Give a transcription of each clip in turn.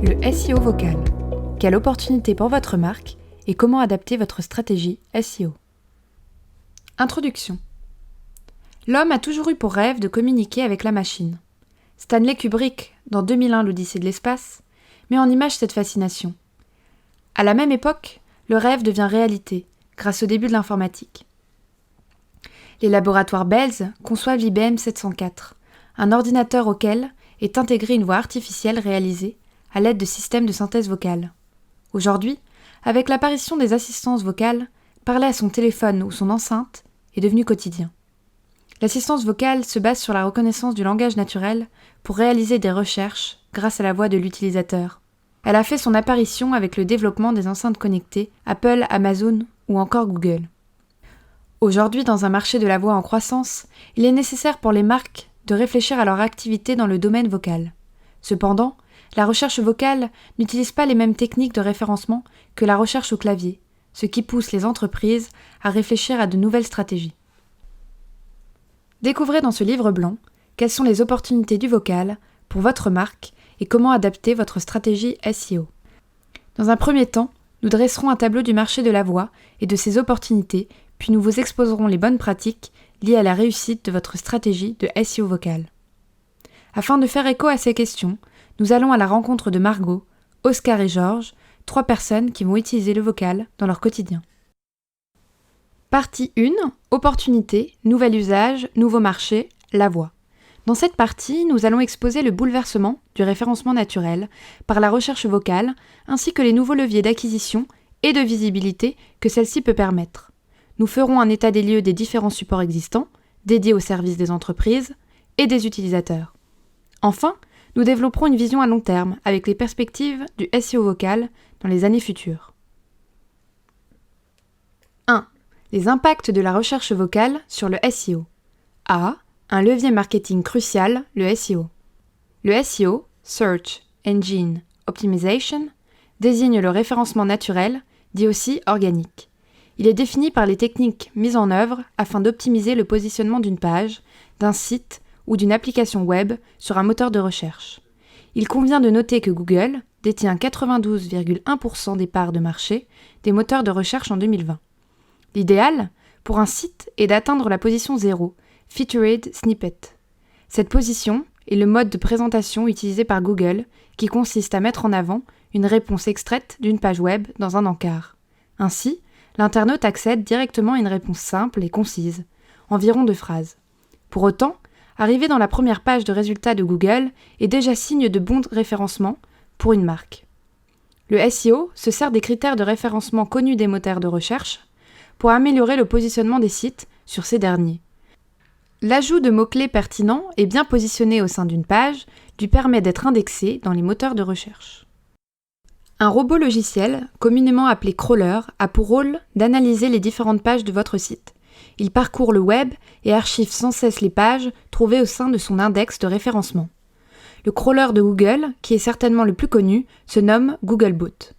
Le SEO vocal. Quelle opportunité pour votre marque et comment adapter votre stratégie SEO. Introduction. L'homme a toujours eu pour rêve de communiquer avec la machine. Stanley Kubrick, dans 2001 l'Odyssée de l'espace, met en image cette fascination. À la même époque, le rêve devient réalité, grâce au début de l'informatique. Les laboratoires Bells conçoivent l'IBM 704, un ordinateur auquel est intégrée une voix artificielle réalisée à l'aide de systèmes de synthèse vocale. Aujourd'hui, avec l'apparition des assistances vocales, parler à son téléphone ou son enceinte est devenu quotidien. L'assistance vocale se base sur la reconnaissance du langage naturel pour réaliser des recherches grâce à la voix de l'utilisateur. Elle a fait son apparition avec le développement des enceintes connectées Apple, Amazon ou encore Google. Aujourd'hui, dans un marché de la voix en croissance, il est nécessaire pour les marques de réfléchir à leur activité dans le domaine vocal. Cependant, la recherche vocale n'utilise pas les mêmes techniques de référencement que la recherche au clavier, ce qui pousse les entreprises à réfléchir à de nouvelles stratégies. Découvrez dans ce livre blanc quelles sont les opportunités du vocal pour votre marque et comment adapter votre stratégie SEO. Dans un premier temps, nous dresserons un tableau du marché de la voix et de ses opportunités, puis nous vous exposerons les bonnes pratiques liées à la réussite de votre stratégie de SEO vocal. Afin de faire écho à ces questions, nous allons à la rencontre de Margot, Oscar et Georges, 3 personnes qui vont utiliser le vocal dans leur quotidien. Partie 1. Opportunités, nouvel usage, nouveau marché, la voix. Dans cette partie, nous allons exposer le bouleversement du référencement naturel par la recherche vocale ainsi que les nouveaux leviers d'acquisition et de visibilité que celle-ci peut permettre. Nous ferons un état des lieux des différents supports existants, dédiés au service des entreprises et des utilisateurs. Enfin, nous développerons une vision à long terme avec les perspectives du SEO vocal dans les années futures. 1. Les impacts de la recherche vocale sur le SEO. A. Un levier marketing crucial, le SEO. Le SEO, Search Engine Optimization, désigne le référencement naturel, dit aussi organique. Il est défini par les techniques mises en œuvre afin d'optimiser le positionnement d'une page, d'un site ou d'une application web sur un moteur de recherche. Il convient de noter que Google détient 92,1% des parts de marché des moteurs de recherche en 2020. L'idéal, pour un site, est d'atteindre la position 0, Featured Snippet. Cette position est le mode de présentation utilisé par Google qui consiste à mettre en avant une réponse extraite d'une page web dans un encart. Ainsi, l'internaute accède directement à une réponse simple et concise, environ 2 phrases. Pour autant, arriver dans la première page de résultats de Google est déjà signe de bon référencement pour une marque. Le SEO se sert des critères de référencement connus des moteurs de recherche pour améliorer le positionnement des sites sur ces derniers. L'ajout de mots-clés pertinents et bien positionnés au sein d'une page lui permet d'être indexé dans les moteurs de recherche. Un robot logiciel, communément appelé crawler, a pour rôle d'analyser les différentes pages de votre site. Il parcourt le web et archive sans cesse les pages trouvées au sein de son index de référencement. Le crawler de Google, qui est certainement le plus connu, se nomme Googlebot.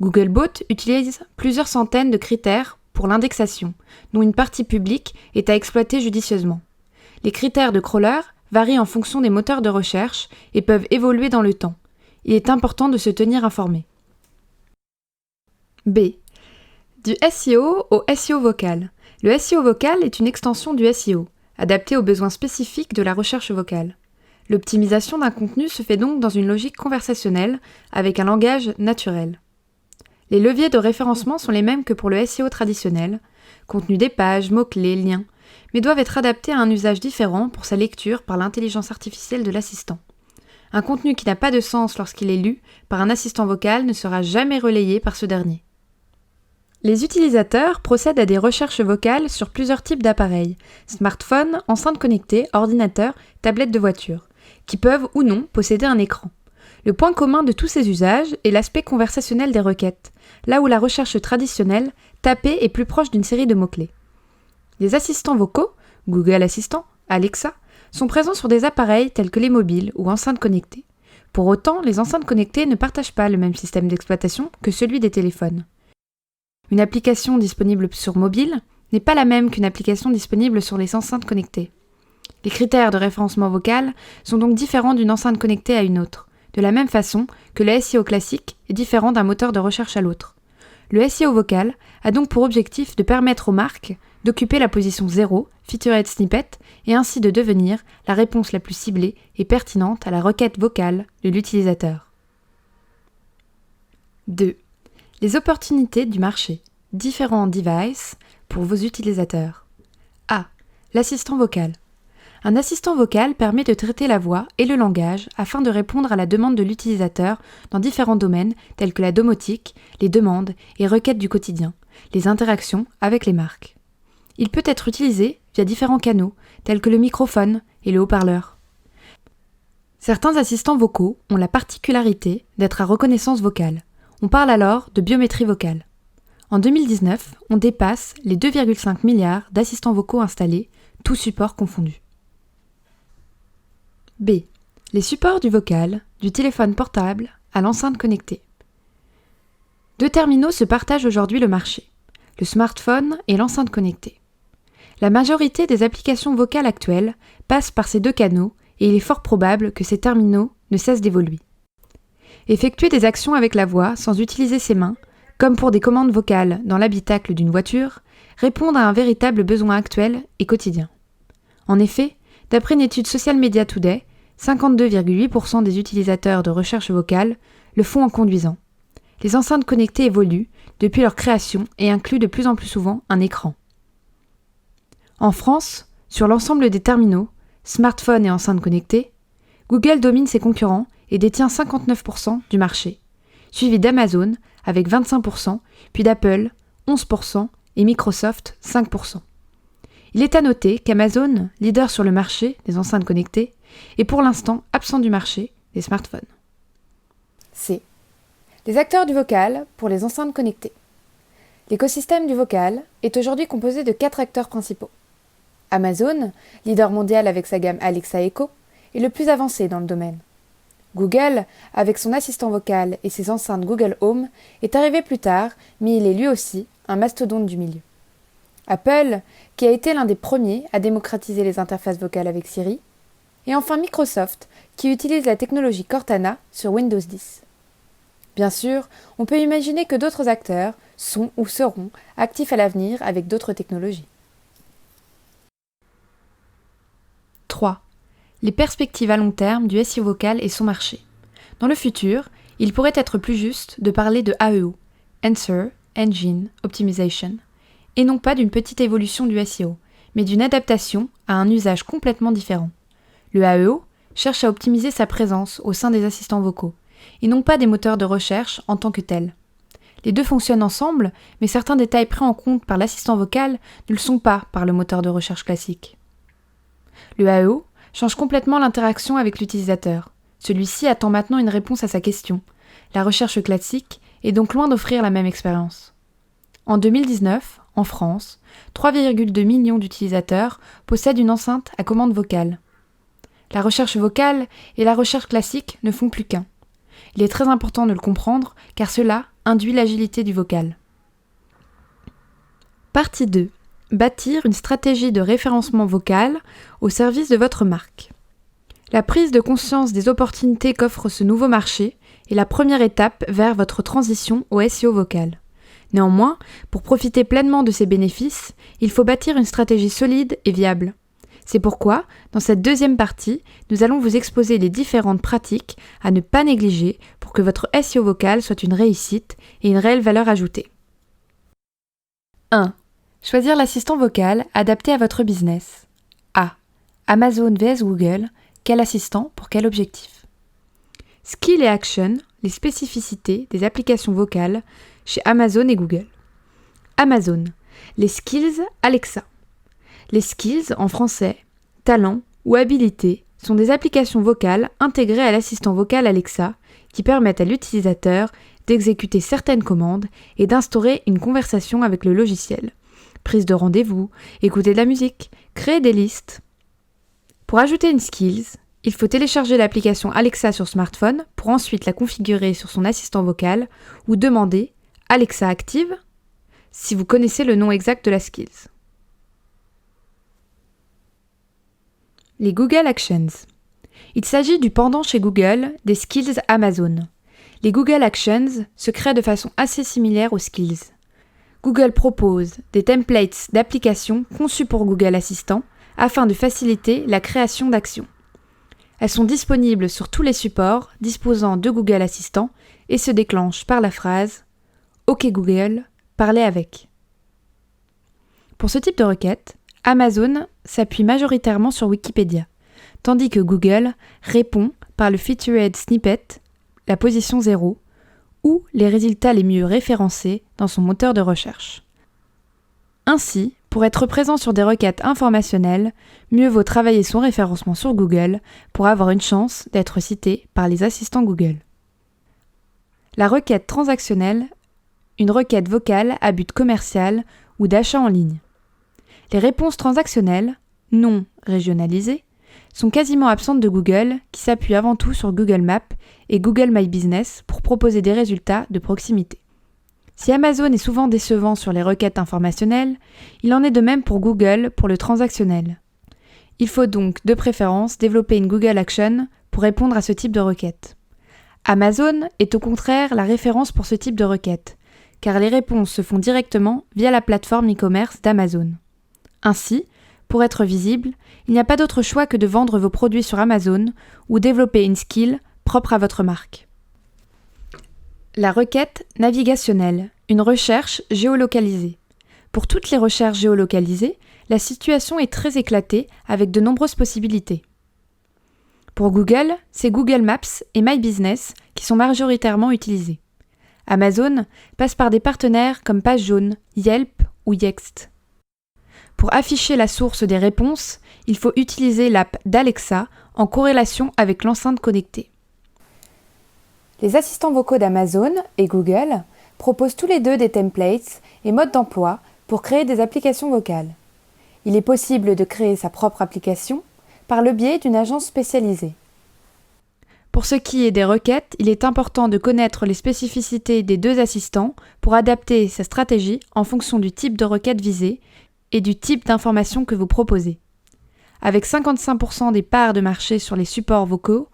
Googlebot utilise plusieurs centaines de critères pour l'indexation, dont une partie publique est à exploiter judicieusement. Les critères de crawler varient en fonction des moteurs de recherche et peuvent évoluer dans le temps. Il est important de se tenir informé. B. Du SEO au SEO vocal. Le SEO vocal est une extension du SEO, adaptée aux besoins spécifiques de la recherche vocale. L'optimisation d'un contenu se fait donc dans une logique conversationnelle avec un langage naturel. Les leviers de référencement sont les mêmes que pour le SEO traditionnel, contenu des pages, mots-clés, liens, mais doivent être adaptés à un usage différent pour sa lecture par l'intelligence artificielle de l'assistant. Un contenu qui n'a pas de sens lorsqu'il est lu par un assistant vocal ne sera jamais relayé par ce dernier. Les utilisateurs procèdent à des recherches vocales sur plusieurs types d'appareils, smartphones, enceintes connectées, ordinateurs, tablettes de voiture, qui peuvent ou non posséder un écran. Le point commun de tous ces usages est l'aspect conversationnel des requêtes, là où la recherche traditionnelle, tapée, est plus proche d'une série de mots-clés. Les assistants vocaux, Google Assistant, Alexa, sont présents sur des appareils tels que les mobiles ou enceintes connectées. Pour autant, les enceintes connectées ne partagent pas le même système d'exploitation que celui des téléphones. Une application disponible sur mobile n'est pas la même qu'une application disponible sur les enceintes connectées. Les critères de référencement vocal sont donc différents d'une enceinte connectée à une autre, de la même façon que le SEO classique est différent d'un moteur de recherche à l'autre. Le SEO vocal a donc pour objectif de permettre aux marques d'occuper la position 0, Featured Snippet, et ainsi de devenir la réponse la plus ciblée et pertinente à la requête vocale de l'utilisateur. 2. Les opportunités du marché. Différents devices pour vos utilisateurs. A. L'assistant vocal. Un assistant vocal permet de traiter la voix et le langage afin de répondre à la demande de l'utilisateur dans différents domaines tels que la domotique, les demandes et requêtes du quotidien, les interactions avec les marques. Il peut être utilisé via différents canaux tels que le microphone et le haut-parleur. Certains assistants vocaux ont la particularité d'être à reconnaissance vocale. On parle alors de biométrie vocale. En 2019, on dépasse les 2,5 milliards d'assistants vocaux installés, tous supports confondus. B. Les supports du vocal, du téléphone portable à l'enceinte connectée. Deux terminaux se partagent aujourd'hui le marché, le smartphone et l'enceinte connectée. La majorité des applications vocales actuelles passent par ces deux canaux et il est fort probable que ces terminaux ne cessent d'évoluer. Effectuer des actions avec la voix sans utiliser ses mains, comme pour des commandes vocales dans l'habitacle d'une voiture, répondent à un véritable besoin actuel et quotidien. En effet, d'après une étude Social Media Today, 52,8% des utilisateurs de recherche vocale le font en conduisant. Les enceintes connectées évoluent depuis leur création et incluent de plus en plus souvent un écran. En France, sur l'ensemble des terminaux, smartphones et enceintes connectées, Google domine ses concurrents et détient 59% du marché, suivi d'Amazon avec 25%, puis d'Apple 11% et Microsoft 5%. Il est à noter qu'Amazon, leader sur le marché des enceintes connectées, est pour l'instant absent du marché des smartphones. C. Les acteurs du vocal pour les enceintes connectées. L'écosystème du vocal est aujourd'hui composé de 4 acteurs principaux. Amazon, leader mondial avec sa gamme Alexa Echo, est le plus avancé dans le domaine. Google, avec son assistant vocal et ses enceintes Google Home, est arrivé plus tard, mais il est lui aussi un mastodonte du milieu. Apple, qui a été l'un des premiers à démocratiser les interfaces vocales avec Siri, et enfin Microsoft, qui utilise la technologie Cortana sur Windows 10. Bien sûr, on peut imaginer que d'autres acteurs sont ou seront actifs à l'avenir avec d'autres technologies. 3. Les perspectives à long terme du SEO vocal et son marché. Dans le futur, il pourrait être plus juste de parler de AEO, Answer Engine Optimization, et non pas d'une petite évolution du SEO, mais d'une adaptation à un usage complètement différent. Le AEO cherche à optimiser sa présence au sein des assistants vocaux, et non pas des moteurs de recherche en tant que tels. Les deux fonctionnent ensemble, mais certains détails pris en compte par l'assistant vocal ne le sont pas par le moteur de recherche classique. Le AEO change complètement l'interaction avec l'utilisateur. Celui-ci attend maintenant une réponse à sa question. La recherche classique est donc loin d'offrir la même expérience. En 2019, en France, 3,2 millions d'utilisateurs possèdent une enceinte à commande vocale. La recherche vocale et la recherche classique ne font plus qu'un. Il est très important de le comprendre car cela induit l'agilité du vocal. Partie 2. Bâtir une stratégie de référencement vocal au service de votre marque. La prise de conscience des opportunités qu'offre ce nouveau marché est la première étape vers votre transition au SEO vocal. Néanmoins, pour profiter pleinement de ces bénéfices, il faut bâtir une stratégie solide et viable. C'est pourquoi, dans cette deuxième partie, nous allons vous exposer les différentes pratiques à ne pas négliger pour que votre SEO vocal soit une réussite et une réelle valeur ajoutée. 1. Choisir l'assistant vocal adapté à votre business. A. Amazon vs Google, quel assistant pour quel objectif? Skill et action, les spécificités des applications vocales chez Amazon et Google. Amazon, les skills Alexa. Les skills, en français, talent ou habilité, sont des applications vocales intégrées à l'assistant vocal Alexa qui permettent à l'utilisateur d'exécuter certaines commandes et d'instaurer une conversation avec le logiciel. Prise de rendez-vous, écouter de la musique, créer des listes. Pour ajouter une skills, il faut télécharger l'application Alexa sur smartphone pour ensuite la configurer sur son assistant vocal ou demander « Alexa active » si vous connaissez le nom exact de la skills. Les Google Actions. Il s'agit du pendant chez Google des skills Amazon. Les Google Actions se créent de façon assez similaire aux skills. Google propose des templates d'applications conçues pour Google Assistant afin de faciliter la création d'actions. Elles sont disponibles sur tous les supports disposant de Google Assistant et se déclenchent par la phrase « OK Google, parlez avec ». Pour ce type de requête, Amazon s'appuie majoritairement sur Wikipédia, tandis que Google répond par le Featured Snippet, la position 0, ou les résultats les mieux référencés dans son moteur de recherche. Ainsi, pour être présent sur des requêtes informationnelles, mieux vaut travailler son référencement sur Google pour avoir une chance d'être cité par les assistants Google. La requête transactionnelle, une requête vocale à but commercial ou d'achat en ligne. Les réponses transactionnelles, non régionalisées, sont quasiment absentes de Google, qui s'appuie avant tout sur Google Maps et Google My Business pour proposer des résultats de proximité. Si Amazon est souvent décevant sur les requêtes informationnelles, il en est de même pour Google pour le transactionnel. Il faut donc, de préférence, développer une Google Action pour répondre à ce type de requête. Amazon est au contraire la référence pour ce type de requête, car les réponses se font directement via la plateforme e-commerce d'Amazon. Ainsi, pour être visible, il n'y a pas d'autre choix que de vendre vos produits sur Amazon ou développer une skill propre à votre marque. La requête navigationnelle, une recherche géolocalisée. Pour toutes les recherches géolocalisées, la situation est très éclatée avec de nombreuses possibilités. Pour Google, c'est Google Maps et My Business qui sont majoritairement utilisés. Amazon passe par des partenaires comme PageJaune, Yelp ou Yext. Pour afficher la source des réponses, il faut utiliser l'app d'Alexa en corrélation avec l'enceinte connectée. Les assistants vocaux d'Amazon et Google proposent tous les deux des templates et modes d'emploi pour créer des applications vocales. Il est possible de créer sa propre application par le biais d'une agence spécialisée. Pour ce qui est des requêtes, il est important de connaître les spécificités des deux assistants pour adapter sa stratégie en fonction du type de requête visée et du type d'information que vous proposez. Avec 55% des parts de marché sur les supports vocaux,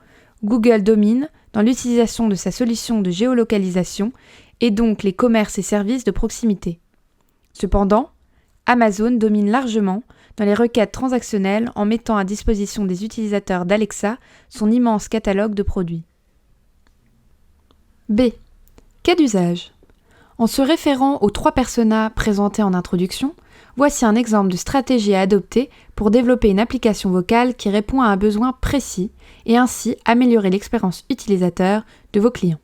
Google domine dans l'utilisation de sa solution de géolocalisation et donc les commerces et services de proximité. Cependant, Amazon domine largement dans les requêtes transactionnelles en mettant à disposition des utilisateurs d'Alexa son immense catalogue de produits. B. Cas d'usage. En se référant aux 3 personas présentés en introduction, voici un exemple de stratégie à adopter pour développer une application vocale qui répond à un besoin précis et ainsi améliorer l'expérience utilisateur de vos clients.